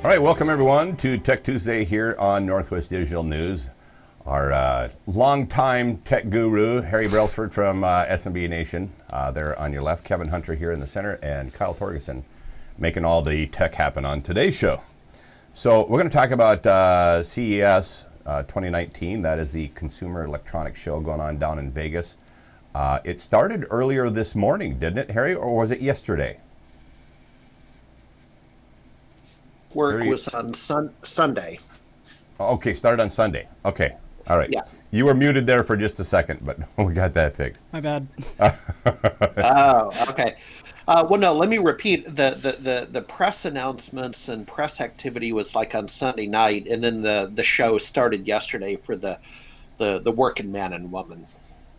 All right, welcome everyone to Tech Tuesday here on Northwest Digital News. Our longtime tech guru, Harry Brelsford from SMB Nation, there on your left, Kevin Hunter here in the center, and Kyle Torgerson making all the tech happen on today's show. So we're going to talk about CES 2019. That is the Consumer Electronics Show going on down in Vegas. It started earlier this morning, didn't it, Harry, or was it yesterday? Work was on Sunday. Okay, started on Sunday. Okay, all right. Yeah. You were muted there for just a second, but we got that fixed. My bad. Oh, okay. Well, no, let me repeat. The press announcements and press activity was like on Sunday night, and then the show started yesterday for the working man and woman.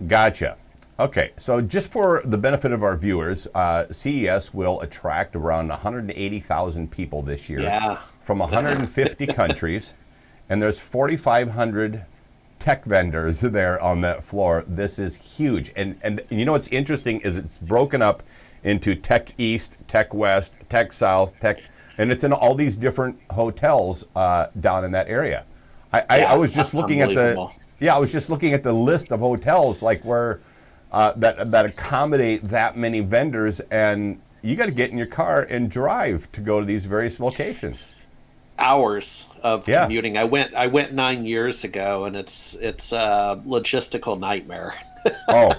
Gotcha. Okay, so just for the benefit of our viewers, CES will attract around 180,000 people this year from 150 countries, and there's 4,500 tech vendors there on that floor. This is huge. And you know what's interesting is it's broken up into Tech East, Tech West, Tech South, and it's in all these different hotels down in that area. I was just looking at the list of hotels like where that accommodate that many vendors, and you got to get in your car and drive to go to these various locations. Hours of commuting. I went 9 years ago, and it's a logistical nightmare. Oh.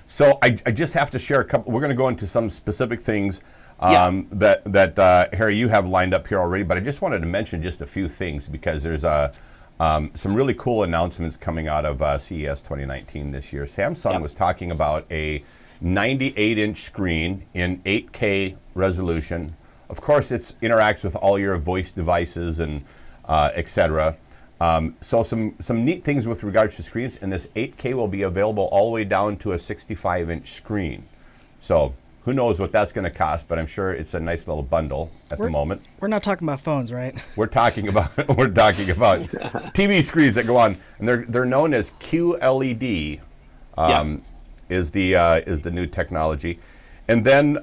So I just have to share a couple. We're going to go into some specific things that Harry, you have lined up here already, but I just wanted to mention just a few things because there's some really cool announcements coming out of CES 2019 this year. Samsung was talking about a 98-inch screen in 8K resolution. Of course, it interacts with all your voice devices and etc. So some neat things with regards to screens, and this 8K will be available all the way down to a 65-inch screen. So who knows what that's going to cost, but I'm sure it's a nice little bundle at the moment. We're not talking about phones, right? We're talking about TV screens that go on, and they're known as QLED. Is the new technology, and then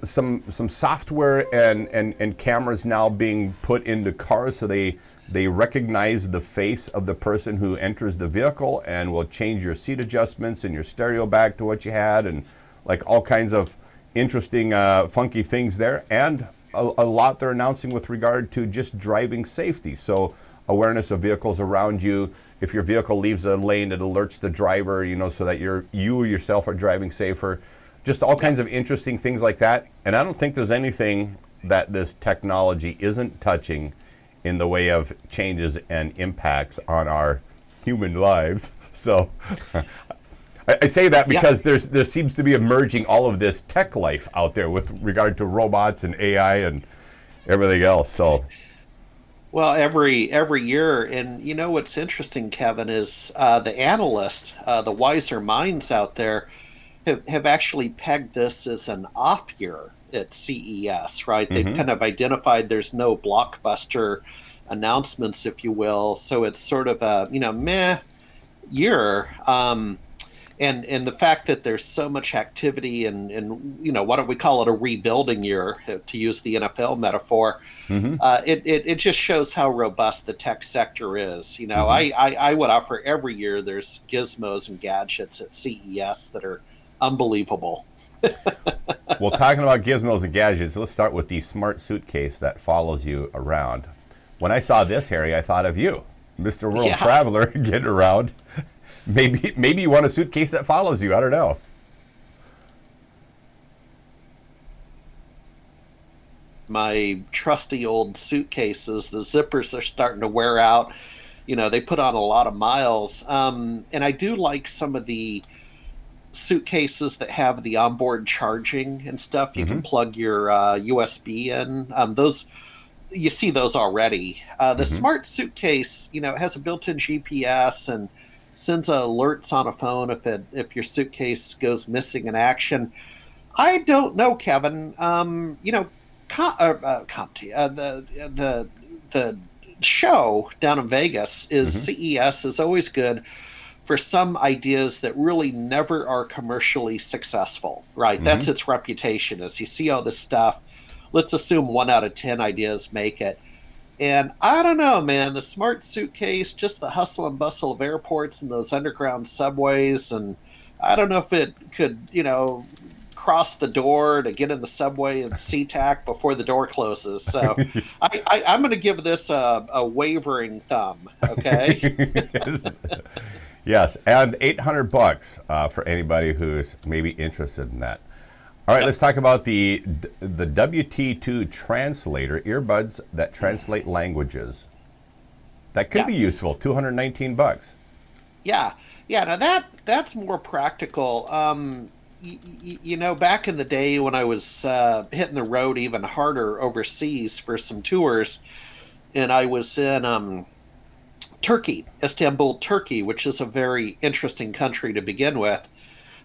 some software and cameras now being put into cars, so they recognize the face of the person who enters the vehicle and will change your seat adjustments and your stereo back to what you had, and like all kinds of interesting, funky things there, and a lot they're announcing with regard to just driving safety. So awareness of vehicles around you. If your vehicle leaves a lane, it alerts the driver, so that you yourself are driving safer. Just all kinds of interesting things like that. And I don't think there's anything that this technology isn't touching in the way of changes and impacts on our human lives. So I say that because there seems to be emerging all of this tech life out there with regard to robots and AI and everything else. So, well, every year, and what's interesting, Kevin, is the analysts, the wiser minds out there, have actually pegged this as an off year at CES, right? They've kind of identified there's no blockbuster announcements, if you will, so it's sort of a meh year. And the fact that there's so much activity and why don't we call it a rebuilding year, to use the NFL metaphor, it just shows how robust the tech sector is. I would offer every year there's gizmos and gadgets at CES that are unbelievable. Well, talking about gizmos and gadgets, let's start with the smart suitcase that follows you around. When I saw this, Harry, I thought of you, Mr. World Traveler, getting around. Maybe you want a suitcase that follows you. I don't know. My trusty old suitcases, the zippers are starting to wear out. They put on a lot of miles. And I do like some of the suitcases that have the onboard charging and stuff. You can plug your USB in. Those, you see those already. The smart suitcase, has a built-in GPS and sends alerts on a phone if your suitcase goes missing in action. I don't know, Kevin. The show down in Vegas is CES is always good for some ideas that really never are commercially successful, right? That's its reputation, is you see all this stuff, let's assume 1 out of 10 ideas make it. And I don't know, man, the smart suitcase, just the hustle and bustle of airports and those underground subways. And I don't know if it could, cross the door to get in the subway and SeaTac before the door closes. So I'm going to give this a wavering thumb. Okay. Yes, and $800 for anybody who's maybe interested in that. All right, let's talk about the WT2 translator, earbuds that translate languages. That could be useful, $219. Yeah. Now that's more practical. Back in the day when I was hitting the road even harder overseas for some tours, and I was in Turkey, Istanbul, Turkey, which is a very interesting country to begin with,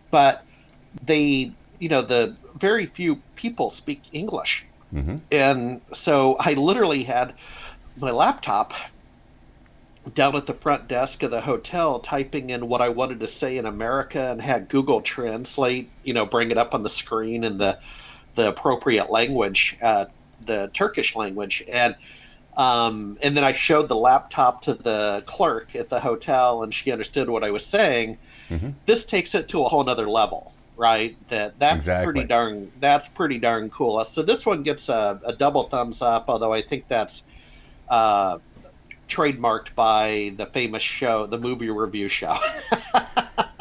but the very few people speak English. Mm-hmm. And so I literally had my laptop down at the front desk of the hotel typing in what I wanted to say in America and had Google Translate, bring it up on the screen in the appropriate language, the Turkish language. And then I showed the laptop to the clerk at the hotel and she understood what I was saying. Mm-hmm. This takes it to a whole nother level. Right, that's exactly. pretty darn cool. So this one gets a double thumbs up, although I think that's trademarked by the famous show, the movie review show.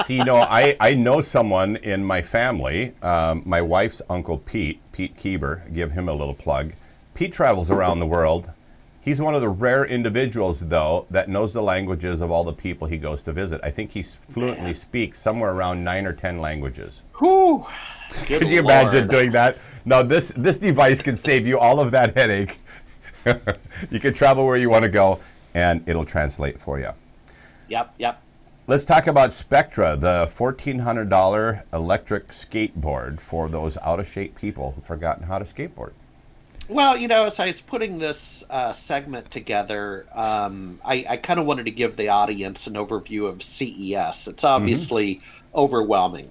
See, I know someone in my family, my wife's uncle Pete Kieber, give him a little plug. Pete travels around the world. He's one of the rare individuals, though, that knows the languages of all the people he goes to visit. I think he fluently speaks somewhere around 9 or 10 languages. Whew. Could you imagine doing that? No, this device can save you all of that headache. You can travel where you want to go, and it'll translate for you. Yep. Let's talk about Spectra, the $1,400 electric skateboard for those out-of-shape people who've forgotten how to skateboard. Well, as I was putting this segment together, I kind of wanted to give the audience an overview of CES. It's obviously overwhelming,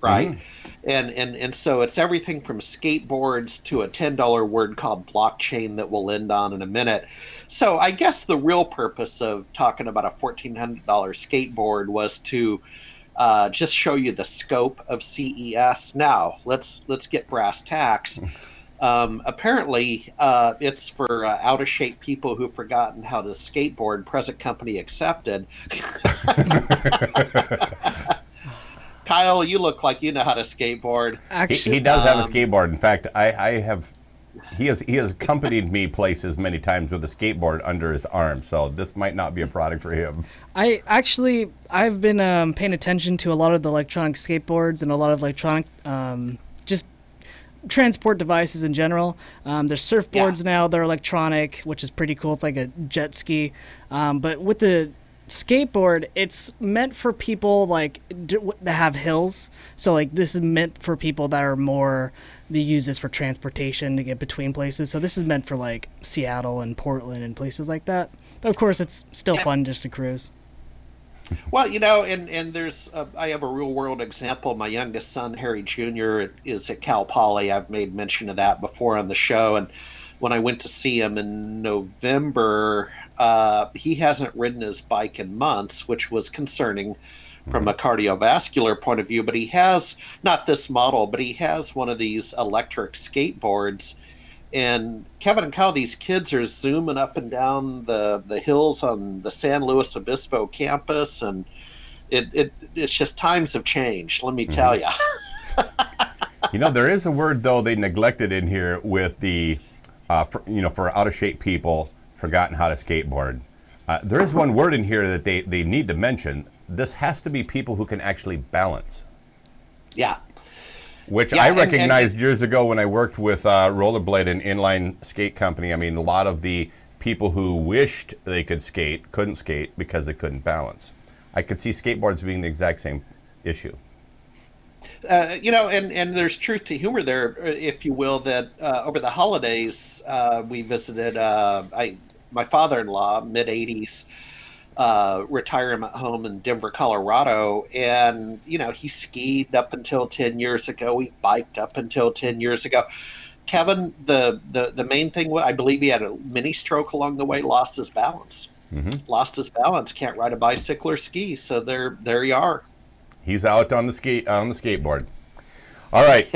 right? Mm-hmm. And so it's everything from skateboards to a $10 word called blockchain that we'll end on in a minute. So I guess the real purpose of talking about a $1,400 skateboard was to just show you the scope of CES. Now, let's get brass tacks. Apparently, it's for out-of-shape people who've forgotten how to skateboard, present company accepted. Kyle, you look like you know how to skateboard. Actually, he does have a skateboard. In fact, he has accompanied me places many times with a skateboard under his arm, so this might not be a product for him. I've been paying attention to a lot of the electronic skateboards and a lot of electronic just transport devices in general. There's surfboards now, they're electronic, which is pretty cool. It's like a jet ski. But with the skateboard, it's meant for people that have hills. So this is meant for people that are more, they use this for transportation to get between places. So this is meant for Seattle and Portland and places like that. But of course, it's still fun just to cruise. Well, and there's I have a real world example. My youngest son, Harry Jr., is at Cal Poly. I've made mention of that before on the show. And when I went to see him in November, he hasn't ridden his bike in months, which was concerning from a cardiovascular point of view. But he has, not this model, but he has one of these electric skateboards. And Kevin and Kyle, these kids are zooming up and down the hills on the San Luis Obispo campus, and it's just times have changed. Let me tell you. There is a word though they neglected in here with the, for out of shape people forgotten how to skateboard. There is one word in here that they need to mention. This has to be people who can actually balance. Yeah. Which I recognized years ago when I worked with Rollerblade, an inline skate company. I mean, a lot of the people who wished they could skate couldn't skate because they couldn't balance. I could see skateboards being the exact same issue. And there's truth to humor there, if you will, that over the holidays we visited my father-in-law, mid-'80s, retirement home in Denver, Colorado. And, he skied up until 10 years ago. He biked up until 10 years ago. Kevin, the main thing, I believe he had a mini stroke along the way, lost his balance. Lost his balance, can't ride a bicycle or ski. So there you are. He's out on the skateboard. All right.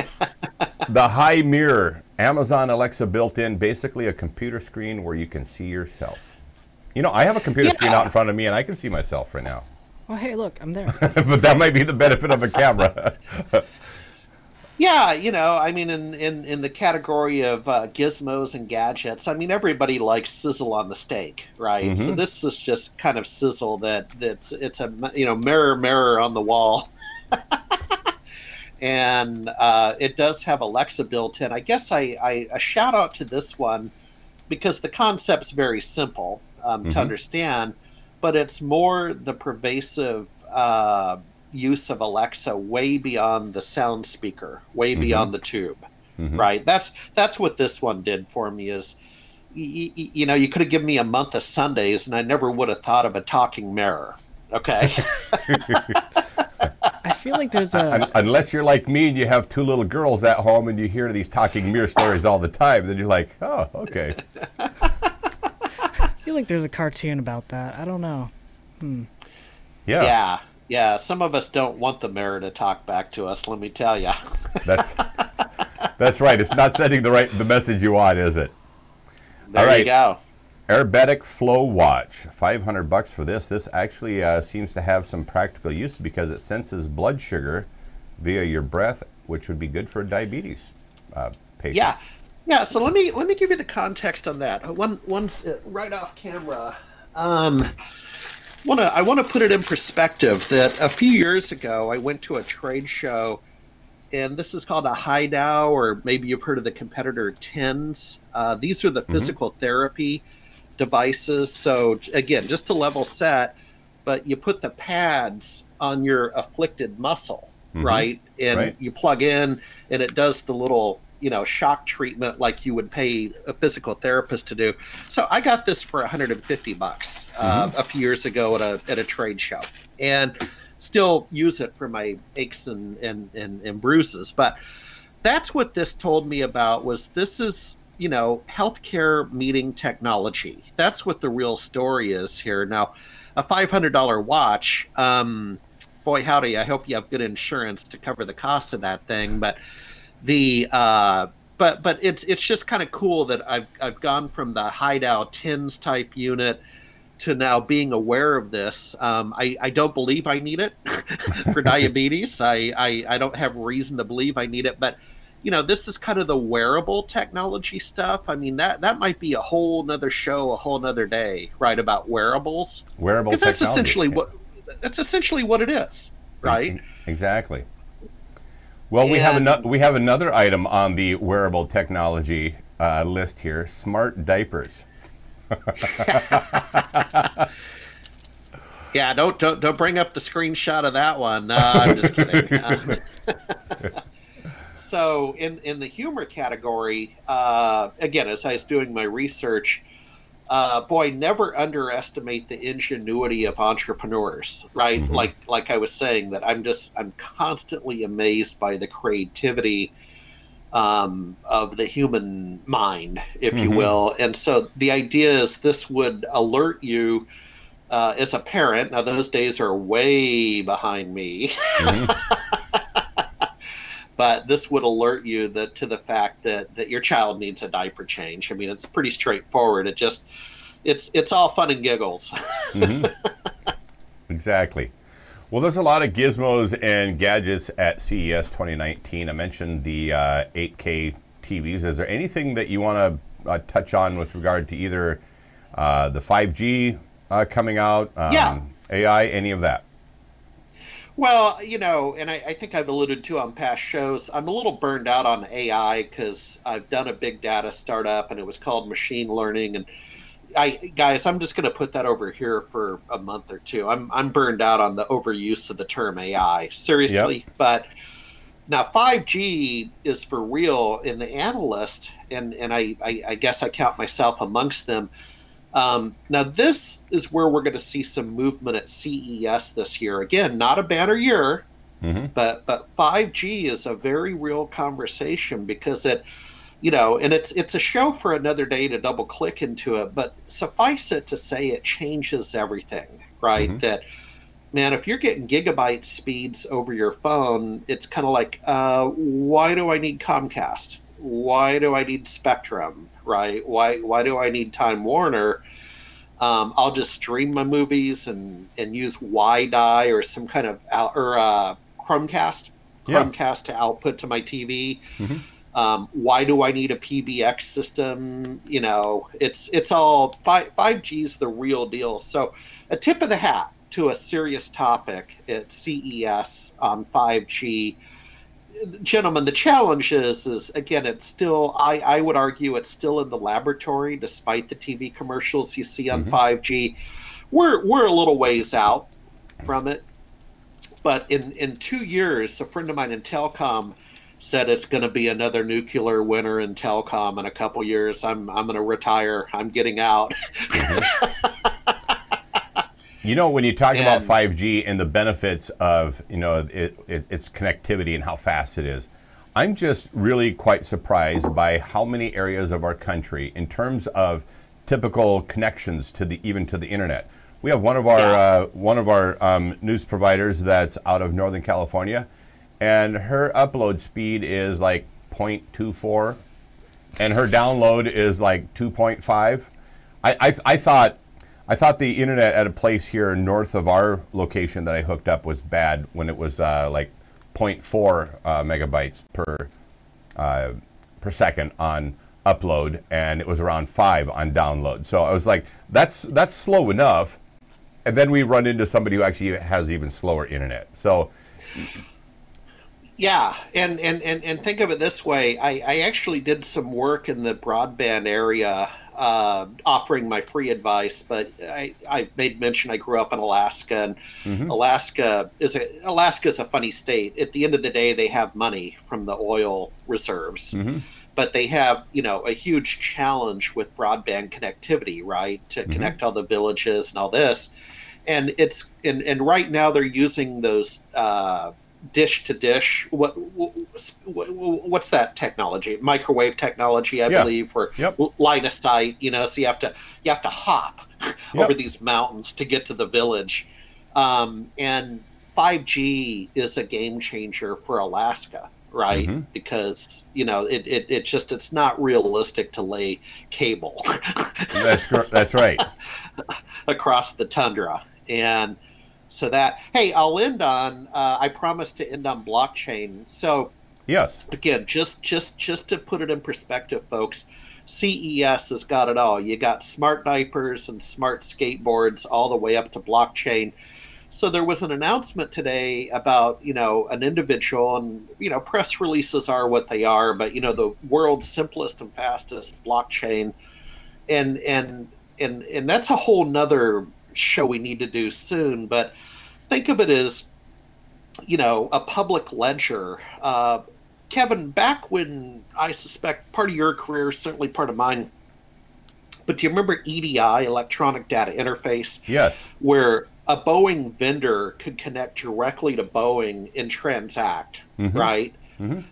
The High Mirror, Amazon Alexa built in, basically a computer screen where you can see yourself. You know, I have a computer screen out in front of me, and I can see myself right now. Oh, hey, look, I'm there. But that might be the benefit of a camera. Yeah, you know, I mean, in the category of gizmos and gadgets, I mean, everybody likes sizzle on the steak, right? So this is just kind of sizzle it's a, you know, mirror on the wall. And it does have Alexa built in. I guess I a shout out to this one because the concept's very simple to understand, but it's more the pervasive use of Alexa way beyond the sound speaker, way beyond the tube, right? That's what this one did for me is, you know, you could have given me a month of Sundays and I never would have thought of a talking mirror, okay? I feel like there's a... Unless you're like me and you have two little girls at home and you hear these talking mirror stories all the time, then you're like, oh, okay. I feel like there's a cartoon about that. I don't know. Yeah, some of us don't want the mirror to talk back to us, let me tell you. That's right. It's not sending the message you want, is it? There all right. you go. Aerobatic Flow Watch, $500 for this. This actually seems to have some practical use because it senses blood sugar via your breath, which would be good for diabetes patients. Yeah. So let me give you the context on that. One right off camera. I want to put it in perspective that a few years ago I went to a trade show, and this is called a HiDow, or maybe you've heard of the competitor TENS. These are the physical therapy devices. So again, just to level set, but you put the pads on your afflicted muscle, right? And you plug in, and it does the little, you know, shock treatment like you would pay a physical therapist to do. So I got this for $150 a few years ago at a trade show, and still use it for my aches and bruises. But that's what this told me about was this is, you know, healthcare meeting technology. That's what the real story is here. Now, a $500 watch, boy howdy, I hope you have good insurance to cover the cost of that thing. But the but it's just kind of cool that I've gone from the HiDow TENS type unit to now being aware of this. I don't believe I need it for diabetes. I don't have reason to believe I need it, but you know, this is kind of the wearable technology stuff. I mean, that might be a whole nother show, a whole nother day, right, about wearables. Wearable technology. That's essentially what it is, right? Exactly. Well, we have another item on the wearable technology list here: smart diapers. Yeah, don't bring up the screenshot of that one. No, I'm just kidding. So in the humor category, again, as I was doing my research, boy, never underestimate the ingenuity of entrepreneurs, right? Like I was saying, that I'm constantly amazed by the creativity of the human mind, if you will. And so the idea is this would alert you as a parent. Now, those days are way behind me. But this would alert you to the fact that your child needs a diaper change. I mean, it's pretty straightforward. It's all fun and giggles. Exactly. Well, there's a lot of gizmos and gadgets at CES 2019. I mentioned the 8K TVs. Is there anything that you want to touch on with regard to either the 5G coming out, AI, any of that? Well, you know, and I think I've alluded to on past shows, I'm a little burned out on AI because I've done a big data startup and it was called machine learning. And I'm just going to put that over here for a month or two. I'm burned out on the overuse of the term AI, seriously. Yep. But now 5G is for real. In the analyst, and I guess I count myself amongst them. Now this is where we're going to see some movement at CES this year. Again, not a banner year, but 5G is a very real conversation because it and it's a show for another day to double click into it, but suffice it to say it changes everything, right? Mm-hmm. That, man, if you're getting gigabyte speeds over your phone, it's kind of like, why do I need Comcast? Why do I need Spectrum, right? Why do I need Time Warner? I'll just stream my movies and use WiDi or some kind of Chromecast, Yeah. to output to my TV. Mm-hmm. Why do I need a PBX system? It's all 5G is the real deal. So a tip of the hat to a serious topic at CES on 5G. Gentlemen, the challenge is again, it's still, I would argue it's still in the laboratory, despite the TV commercials you see on 5G. We're a little ways out from it. But in 2 years, a friend of mine in telecom said it's going to be another nuclear winter in telecom in a couple years. I'm going to retire. I'm getting out. When you talk about 5G and the benefits of, its connectivity and how fast it is, I'm just really quite surprised by how many areas of our country, in terms of typical connections to even to the internet. We have one of our news providers that's out of Northern California, and her upload speed is like 0.24, and her download is like 2.5. I thought the internet at a place here north of our location that I hooked up was bad when it was like 0.4 megabytes per second on upload, and it was around 5 on download. So I was like, that's slow enough. And then we run into somebody who actually has even slower internet. So yeah, and think of it this way. I actually did some work in the broadband area, offering my free advice, but I made mention I grew up in Alaska, and Alaska is a funny state. At the end of the day, they have money from the oil reserves, but they have a huge challenge with broadband connectivity, right? To connect all the villages and all this, and and right now they're using those dish to dish. What's that technology? Microwave technology, I believe, or line of sight. So you have to hop over these mountains to get to the village. And 5G is a game changer for Alaska, right? Because it's not realistic to lay cable. That's right. Across the tundra. And so I'll end on, I promised to end on blockchain. So yes, again, just to put it in perspective, folks, CES has got it all. You got smart diapers and smart skateboards all the way up to blockchain. So there was an announcement today about, an individual, and, press releases are what they are, but, the world's simplest and fastest blockchain. And that's a whole nother show we need to do soon, but think of it as a public ledger. Kevin, back when, I suspect part of your career, certainly part of mine, but do you remember EDI, electronic data interface? Yes. Where a Boeing vendor could connect directly to Boeing and transact, right?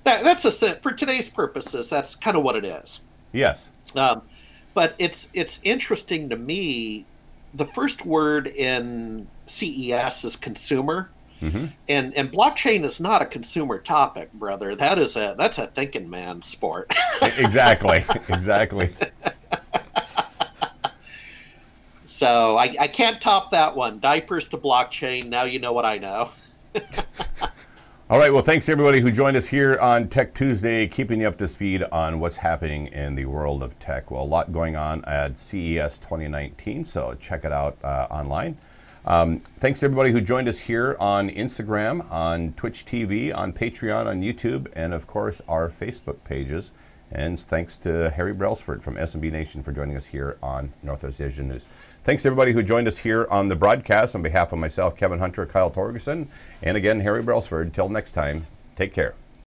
That's for today's purposes, that's kind of what it is. Yes. But it's interesting to me. The first word in CES is consumer, and blockchain is not a consumer topic, brother. That's a thinking man's sport. Exactly. So I can't top that one. Diapers to blockchain. Now you know what I know. All right. Well, thanks to everybody who joined us here on Tech Tuesday, keeping you up to speed on what's happening in the world of tech. Well, a lot going on at CES 2019, so check it out online. Thanks to everybody who joined us here on Instagram, on Twitch TV, on Patreon, on YouTube, and of course our Facebook pages. And thanks to Harry Brelsford from SMB Nation for joining us here on Northwest Asia News. Thanks to everybody who joined us here on the broadcast. On behalf of myself, Kevin Hunter, Kyle Torgerson, and again, Harry Brelsford. Till next time, take care.